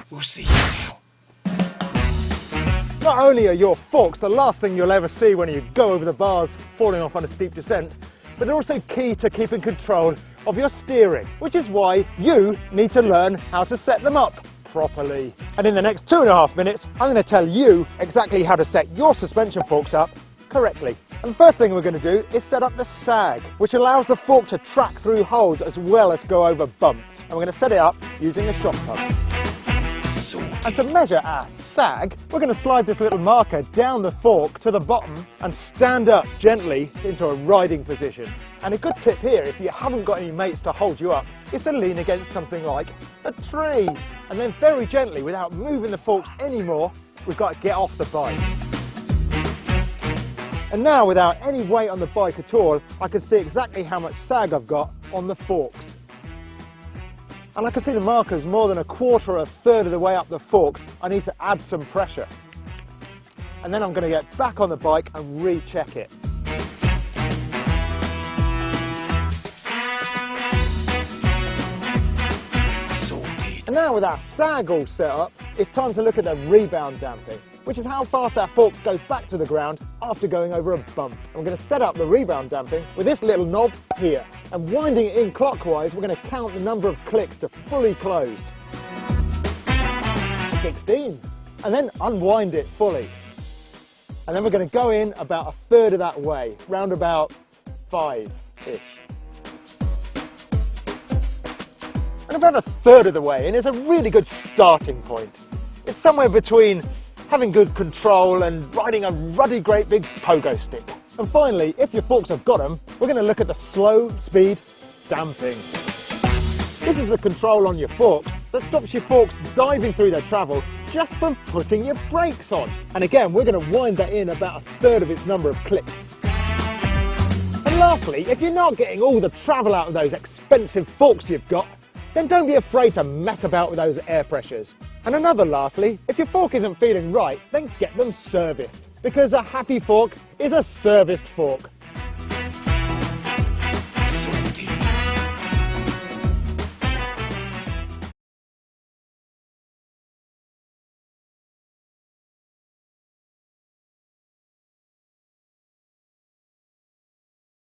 We'll see you now. Not only are your forks the last thing you'll ever see when you go over the bars falling off on a steep descent, but they're also key to keeping control of your steering, which is why you need to learn how to set them up properly. And in the next 2.5 minutes, I'm going to tell you exactly how to set your suspension forks up correctly. And the first thing we're going to do is set up the sag, which allows the fork to track through holes as well as go over bumps. And we're going to set it up using a shock pump. And to measure our sag, we're going to slide this little marker down the fork to the bottom and stand up gently into a riding position. And a good tip here, if you haven't got any mates to hold you up, is to lean against something like a tree. And then very gently, without moving the forks anymore, we've got to get off the bike. And now, without any weight on the bike at all, I can see exactly how much sag I've got on the forks. And I can see the markers more than 1/4 or 1/3 of the way up the forks. I need to add some pressure. And then I'm going to get back on the bike and recheck it. And now with our sag all set up, it's time to look at the rebound damping, which is how fast our fork goes back to the ground after going over a bump. And we're going to set up the rebound damping with this little knob here. And winding it in clockwise, we're going to count the number of clicks to fully closed. 16. And then unwind it fully. And then we're going to go in about 1/3 of that way, round about 5-ish. And about 1/3 of the way in is a really good starting point. It's somewhere between having good control and riding a ruddy great big pogo stick. And finally, if your forks have got them, we're going to look at the slow speed damping. This is the control on your forks that stops your forks diving through their travel just from putting your brakes on. And again, we're going to wind that in about 1/3 of its number of clicks. And lastly, if you're not getting all the travel out of those expensive forks you've got, then don't be afraid to mess about with those air pressures. And another lastly, if your fork isn't feeling right, then get them serviced. Because a happy fork is a serviced fork.